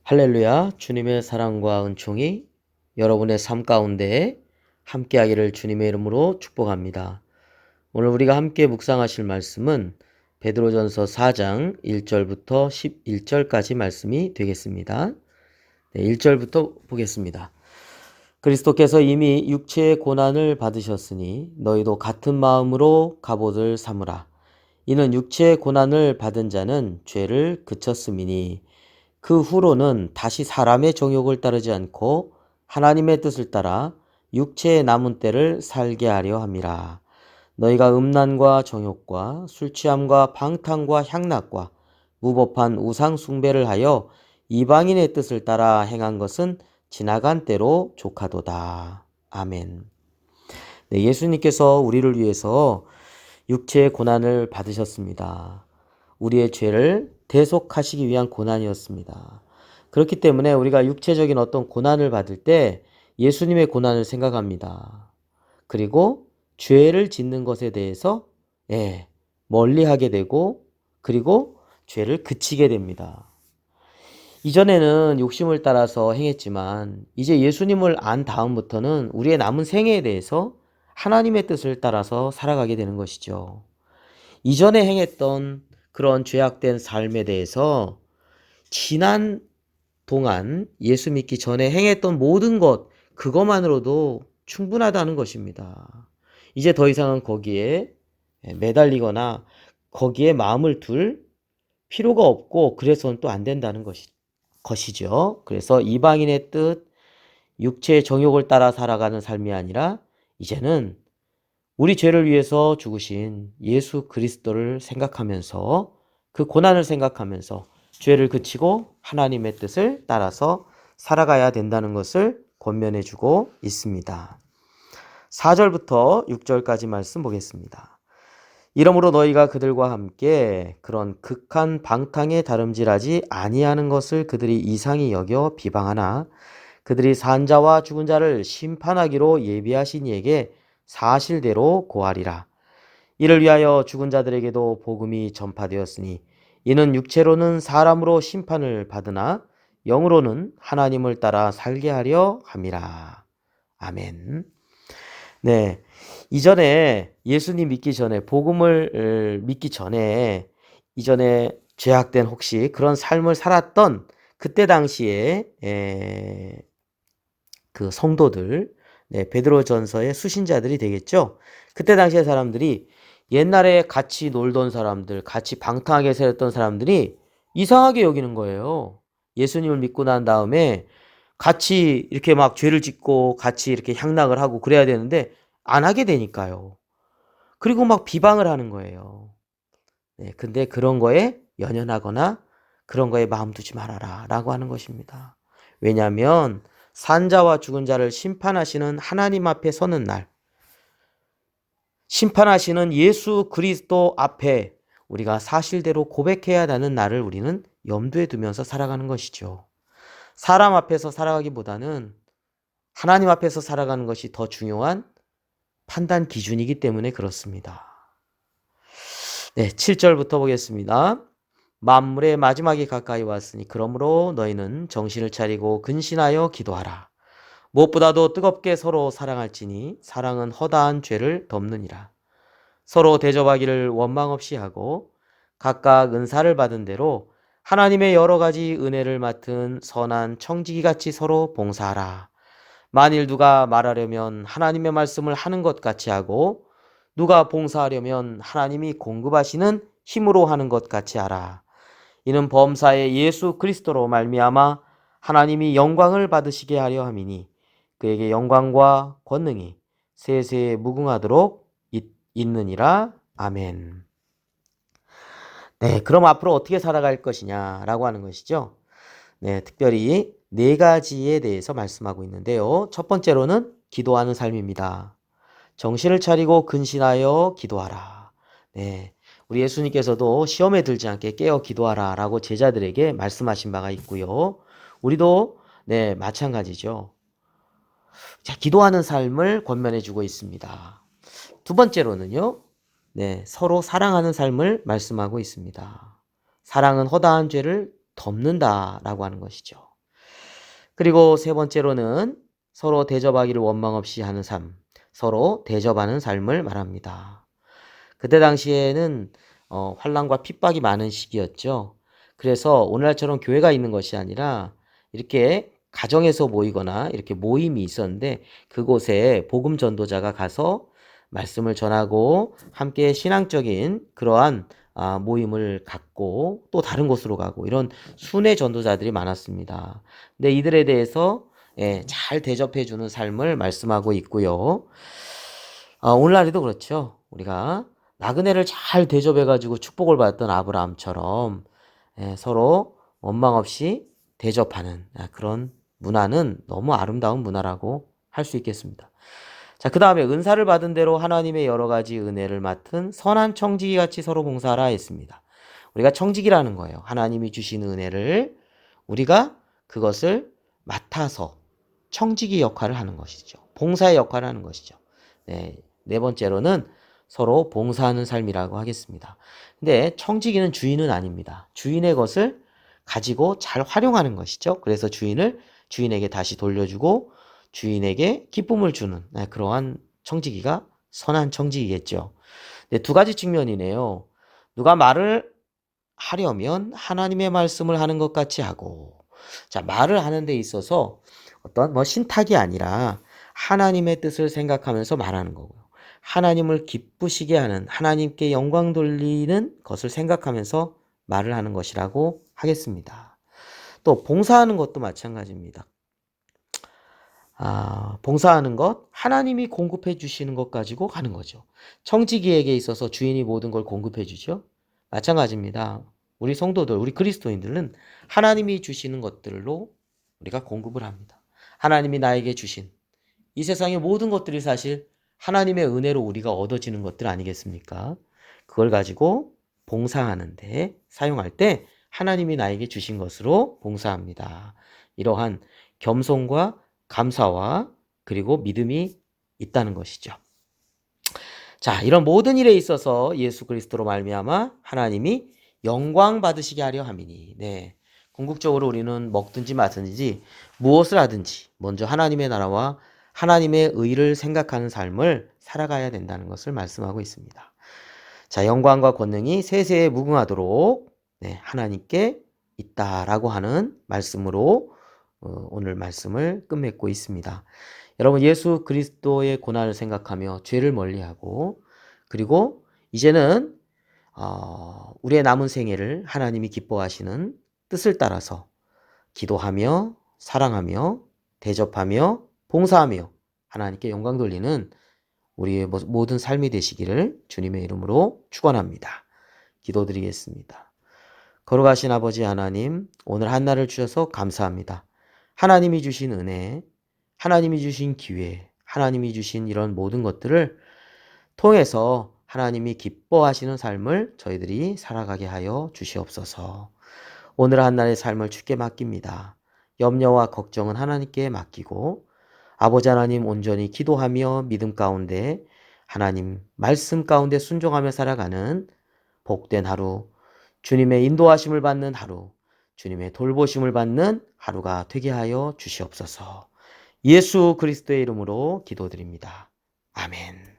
할렐루야, 주님의 사랑과 은총이 여러분의 삶 가운데 함께하기를 주님의 이름으로 축복합니다. 오늘 우리가 함께 묵상하실 말씀은 베드로전서 4장 1절부터 11절까지 말씀이 되겠습니다. 1절부터 보겠습니다. 그리스도께서 이미 육체의 고난을 받으셨으니 너희도 같은 마음으로 갑옷을 삼으라. 이는 육체의 고난을 받은 자는 죄를 그쳤음이니 그 후로는 다시 사람의 정욕을 따르지 않고 하나님의 뜻을 따라 육체의 남은 때를 살게 하려 함이라. 너희가 음란과 정욕과 술취함과 방탕과 향락과 무법한 우상 숭배를 하여 이방인의 뜻을 따라 행한 것은 지나간 때로 족하도다. 아멘. 네, 예수님께서 우리를 위해서 육체의 고난을 받으셨습니다. 우리의 죄를 대속하시기 위한 고난이었습니다. 그렇기 때문에 우리가 육체적인 어떤 고난을 받을 때 예수님의 고난을 생각합니다. 그리고 죄를 짓는 것에 대해서 멀리하게 되고 그리고 죄를 그치게 됩니다. 이전에는 욕심을 따라서 행했지만 이제 예수님을 안 다음부터는 우리의 남은 생애에 대해서 하나님의 뜻을 따라서 살아가게 되는 것이죠. 이전에 행했던 그런 죄악된 삶에 대해서 지난 동안 예수 믿기 전에 행했던 모든 것, 그것만으로도 충분하다는 것입니다. 이제 더 이상은 거기에 매달리거나 거기에 마음을 둘 필요가 없고 그래서는 또 안 된다는 것이죠. 그래서 이방인의 뜻, 육체의 정욕을 따라 살아가는 삶이 아니라 이제는 우리 죄를 위해서 죽으신 예수 그리스도를 생각하면서 그 고난을 생각하면서 죄를 그치고 하나님의 뜻을 따라서 살아가야 된다는 것을 권면해 주고 있습니다. 4절부터 6절까지 말씀 보겠습니다. 이러므로 너희가 그들과 함께 그런 극한 방탕에 다름질하지 아니하는 것을 그들이 이상히 여겨 비방하나 그들이 산자와 죽은 자를 심판하기로 예비하신 이에게 사실대로 고하리라. 이를 위하여 죽은 자들에게도 복음이 전파되었으니 이는 육체로는 사람으로 심판을 받으나 영으로는 하나님을 따라 살게 하려 함이라. 아멘. 네. 이전에 예수님 믿기 전에 복음을 믿기 전에 이전에 죄악된 혹시 그런 삶을 살았던 그때 당시에 그 성도들, 베드로전서의 수신자들이 되겠죠. 그때 당시의 사람들이 옛날에 같이 놀던 사람들, 같이 방탕하게 살았던 사람들이 이상하게 여기는 거예요. 예수님을 믿고 난 다음에 같이 이렇게 막 죄를 짓고 같이 이렇게 향락을 하고 그래야 되는데 안 하게 되니까요. 그리고 막 비방을 하는 거예요. 근데 그런 거에 연연하거나 그런 거에 마음 두지 말아라 라고 하는 것입니다. 왜냐하면 산자와 죽은 자를 심판하시는 하나님 앞에 서는 날, 심판하시는 예수 그리스도 앞에 우리가 사실대로 고백해야 하는 날을 우리는 염두에 두면서 살아가는 것이죠. 사람 앞에서 살아가기보다는 하나님 앞에서 살아가는 것이 더 중요한 판단 기준이기 때문에 그렇습니다. 7절부터 보겠습니다. 만물의 마지막이 가까이 왔으니 그러므로 너희는 정신을 차리고 근신하여 기도하라. 무엇보다도 뜨겁게 서로 사랑할지니 사랑은 허다한 죄를 덮느니라. 서로 대접하기를 원망 없이 하고 각각 은사를 받은 대로 하나님의 여러 가지 은혜를 맡은 선한 청지기같이 서로 봉사하라. 만일 누가 말하려면 하나님의 말씀을 하는 것 같이 하고 누가 봉사하려면 하나님이 공급하시는 힘으로 하는 것 같이 하라. 이는 범사의 예수 그리스도로 말미암아 하나님이 영광을 받으시게 하려 함이니 그에게 영광과 권능이 세세에 무궁하도록 있느니라. 아멘. 그럼 앞으로 어떻게 살아갈 것이냐라고 하는 것이죠. 특별히 4가지에 대해서 말씀하고 있는데요. 첫 번째로는 기도하는 삶입니다. 정신을 차리고 근신하여 기도하라. 우리 예수님께서도 시험에 들지 않게 깨어 기도하라 라고 제자들에게 말씀하신 바가 있고요. 우리도 마찬가지죠. 자, 기도하는 삶을 권면해 주고 있습니다. 두 번째로는요. 서로 사랑하는 삶을 말씀하고 있습니다. 사랑은 허다한 죄를 덮는다라고 하는 것이죠. 그리고 세 번째로는 서로 대접하기를 원망 없이 하는 삶, 서로 대접하는 삶을 말합니다. 그때 당시에는 환난과 핍박이 많은 시기였죠. 그래서 오늘날처럼 교회가 있는 것이 아니라 이렇게 가정에서 모이거나 이렇게 모임이 있었는데 그곳에 복음 전도자가 가서 말씀을 전하고 함께 신앙적인 그러한 모임을 갖고 또 다른 곳으로 가고 이런 순회 전도자들이 많았습니다. 근데 이들에 대해서 잘 대접해주는 삶을 말씀하고 있고요. 오늘날에도 그렇죠. 우리가 나그네를 잘 대접해가지고 축복을 받았던 아브라함처럼 서로 원망 없이 대접하는 그런 문화는 너무 아름다운 문화라고 할 수 있겠습니다. 자, 그 다음에 은사를 받은 대로 하나님의 여러 가지 은혜를 맡은 선한 청지기 같이 서로 봉사하라 했습니다. 우리가 청지기라는 거예요. 하나님이 주신 은혜를 우리가 그것을 맡아서 청지기 역할을 하는 것이죠. 봉사의 역할을 하는 것이죠. 네 번째로는 서로 봉사하는 삶이라고 하겠습니다. 근데 청지기는 주인은 아닙니다. 주인의 것을 가지고 잘 활용하는 것이죠. 그래서 주인에게 다시 돌려주고 주인에게 기쁨을 주는 그러한 청지기가 선한 청지기겠죠. 네, 두 가지 측면이네요. 누가 말을 하려면 하나님의 말씀을 하는 것 같이 하고, 자, 말을 하는 데 있어서 어떤 신탁이 아니라 하나님의 뜻을 생각하면서 말하는 거고요. 하나님을 기쁘시게 하는, 하나님께 영광 돌리는 것을 생각하면서 말을 하는 것이라고 하겠습니다. 또 봉사하는 것도 마찬가지입니다. 봉사하는 것, 하나님이 공급해 주시는 것 가지고 가는 거죠. 청지기에게 있어서 주인이 모든 걸 공급해 주죠. 마찬가지입니다. 우리 성도들, 우리 그리스도인들은 하나님이 주시는 것들로 우리가 공급을 합니다. 하나님이 나에게 주신 이 세상의 모든 것들이 사실 하나님의 은혜로 우리가 얻어지는 것들 아니겠습니까? 그걸 가지고 봉사하는데 사용할 때 하나님이 나에게 주신 것으로 봉사합니다. 이러한 겸손과 감사와 그리고 믿음이 있다는 것이죠. 자, 이런 모든 일에 있어서 예수 그리스도로 말미암아 하나님이 영광 받으시게 하려 함이니. 네. 궁극적으로 우리는 먹든지 마든지 무엇을 하든지 먼저 하나님의 나라와 하나님의 의를 생각하는 삶을 살아가야 된다는 것을 말씀하고 있습니다. 자, 영광과 권능이 세세에 무궁하도록 하나님께 있다라고 하는 말씀으로 오늘 말씀을 끝맺고 있습니다. 여러분, 예수 그리스도의 고난을 생각하며 죄를 멀리하고 그리고 이제는 우리의 남은 생애를 하나님이 기뻐하시는 뜻을 따라서 기도하며 사랑하며 대접하며 봉사하며 하나님께 영광 돌리는 우리의 모든 삶이 되시기를 주님의 이름으로 축원합니다. 기도드리겠습니다. 거룩하신 아버지 하나님, 오늘 한날을 주셔서 감사합니다. 하나님이 주신 은혜, 하나님이 주신 기회, 하나님이 주신 이런 모든 것들을 통해서 하나님이 기뻐하시는 삶을 저희들이 살아가게 하여 주시옵소서. 오늘 한날의 삶을 주께 맡깁니다. 염려와 걱정은 하나님께 맡기고 아버지 하나님 온전히 기도하며 믿음 가운데 하나님 말씀 가운데 순종하며 살아가는 복된 하루, 주님의 인도하심을 받는 하루, 주님의 돌보심을 받는 하루가 되게 하여 주시옵소서. 예수 그리스도의 이름으로 기도드립니다. 아멘.